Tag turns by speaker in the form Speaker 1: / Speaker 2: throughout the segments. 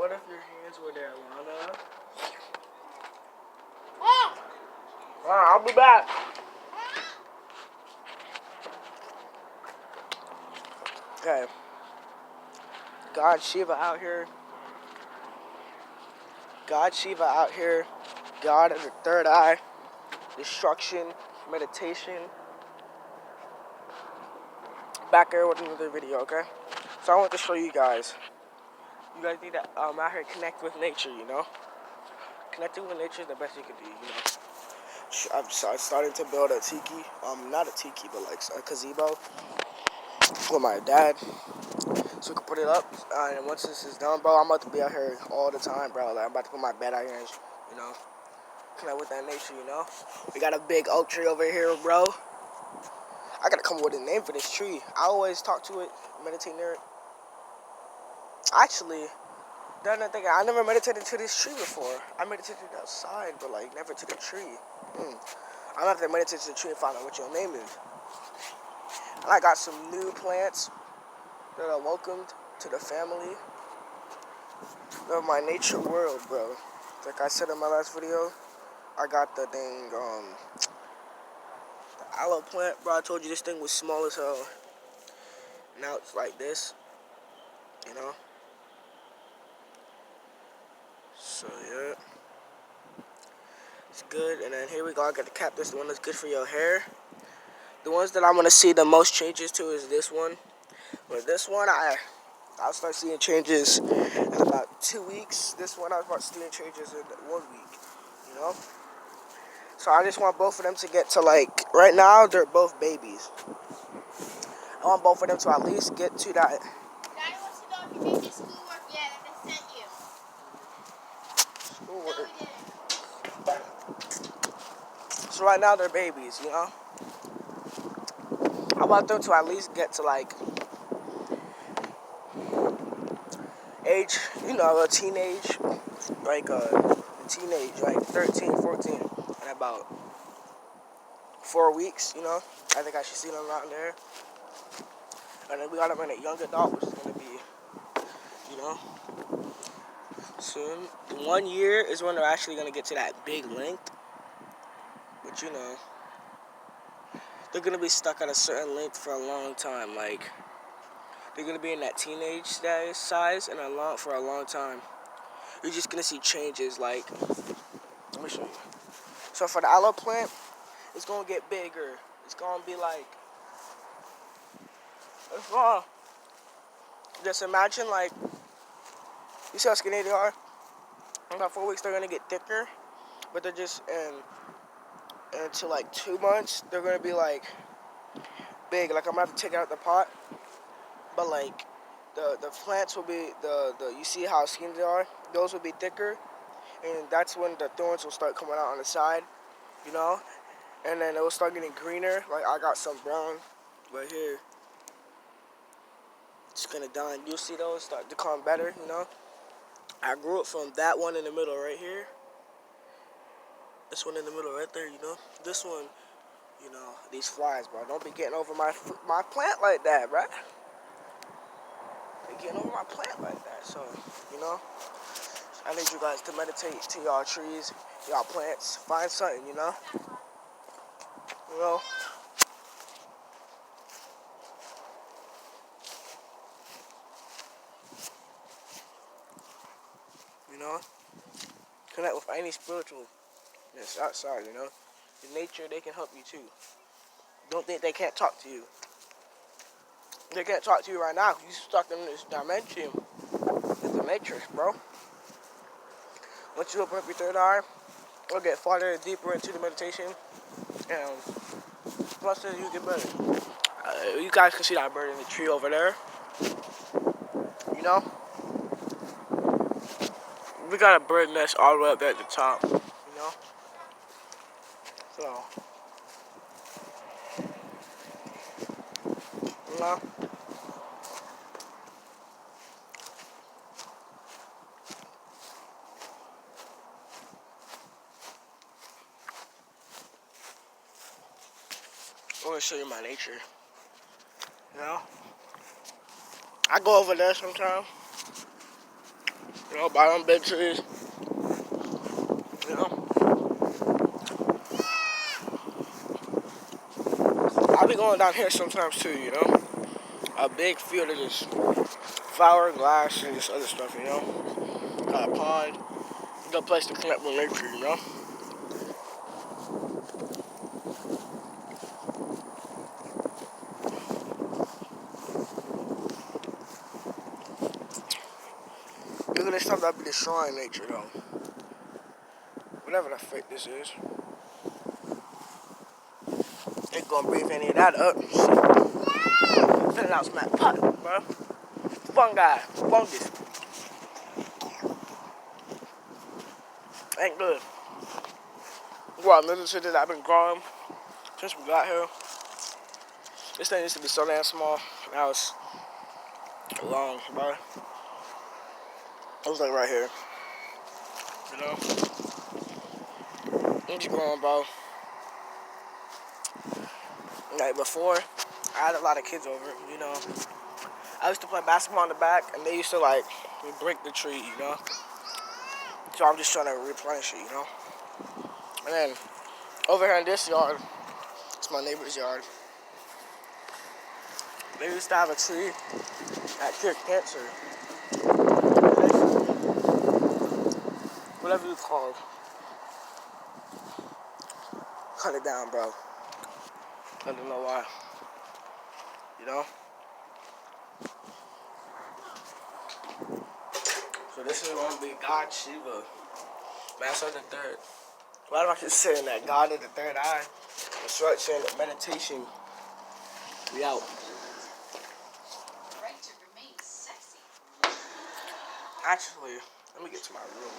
Speaker 1: What if your hands were there, Lana? I'll be back. Okay. God Shiva out here. God Shiva out here. God of the third eye. Destruction. Meditation. Back here with another video, okay? So I want to show you guys. You guys need to out here connect with nature, you know? Connecting with nature is the best you can do, you know? I'm starting to build a tiki. Not a tiki, but like a gazebo with my dad. So we can put it up. And once this is done, bro, I'm about to be out here all the time, bro. Like, I'm about to put my bed out here and, you know, connect with that nature, you know? We got a big oak tree over here, bro. I gotta come up with a name for this tree. I always talk to it, meditate near it. Actually, I never meditated to this tree before. I meditated outside, but like never to the tree. I'm gonna have to meditate to the tree and find out what your name is. And I got some new plants that are welcomed to the family of my nature world, bro. Like I said in my last video, I got the dang the aloe plant, bro. I told you this thing was small as hell. Now it's like this, you know. So yeah, it's good. And then here we go. I got the cactus, the one that's good for your hair. The ones that I'm gonna see the most changes to is this one. But this one, I'll start seeing changes in about 2 weeks. This one, I'll start seeing changes in 1 week. You know. So I just want both of them to get to like right now. They're both babies. I want both of them to at least get to that.
Speaker 2: Daddy wants to know if you did your schoolwork yet that they sent you.
Speaker 1: Schoolwork.
Speaker 2: No, we didn't.
Speaker 1: So right now they're babies, you know. I want them to at least get to like age, you know, a teenage, like teenage, like 13, 14, in about 4 weeks, you know. I think I should see them around there. And then we got them in a young adult, which is going to be, you know, soon. 1 year is when they're actually going to get to that big length. But, you know, they're going to be stuck at a certain length for a long time. Like, they're going to be in that teenage size and for a long time. You're just going to see changes, like, let me show you. So for the aloe plant, it's going to get bigger. It's going to be like, it's going to, just imagine, like, you see how skinny they are? In about 4 weeks, they're going to get thicker. But they're just, into like 2 months, they're going to be like, big. Like, I'm going to have to take it out the pot. But, like, the plants will be, you see how skinny they are? Those will be thicker. And that's when the thorns will start coming out on the side, you know? And then it will start getting greener. Like, I got some brown right here. It's gonna die. You'll see those start to come better, you know? I grew it from that one in the middle right here. This one in the middle right there, you know? This one, you know, these flies, bro. Don't be getting over my plant like that, bro. They getting over my plant like that. So, you know, I need you guys to meditate to y'all trees, y'all plants. Find something, you know? You know? You know? Connect with any spiritualness outside, you know? In nature, they can help you too. Don't think they can't talk to you. They can't talk to you right now. You stuck in this dimension. It's the matrix, bro. Once you open up your third eye, you'll get farther and deeper into the meditation. And plus, you get better. You guys can see that bird in the tree over there. You know? We got a bird nest all the way up there at the top. You know? So, you know? I'm gonna show you my nature. You know? I go over there sometimes. You know, buy them big trees. You know, I'll be going down here sometimes too. You know, a big field of just flower, glass, and just other stuff. You know, got a pond, a good place to connect with nature. You know. Look at this stuff that be destroying nature though. Whatever the frick this is. Ain't gonna breathe any of that up. Filling out some of that pot, bro. Fungi, fungus. Ain't good. Well, another shit that I've been growing since we got here. This thing used to be so damn small. Now it's long, bro. It was like right here. You know? I'm just growing, bro. Like before, I had a lot of kids over, you know. I used to play basketball in the back, and they used to like break the tree, you know. So I'm just trying to replenish it, you know. And then over here in this yard, it's my neighbor's yard. They used to have a tree that cured cancer. Whatever it's called. Cut it down, bro. I don't know why. You know? So this is going to be God Shiva. Master of the Third. Why do I keep saying that? God of the third eye. Instruction, meditation. We out.
Speaker 2: Right to remain sexy.
Speaker 1: Actually, let me get to my room.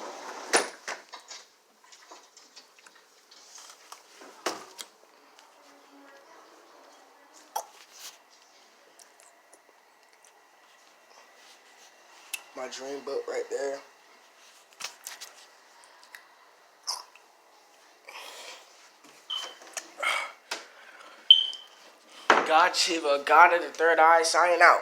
Speaker 1: My dream book right there. God Shiva, God of the third eye, signing out.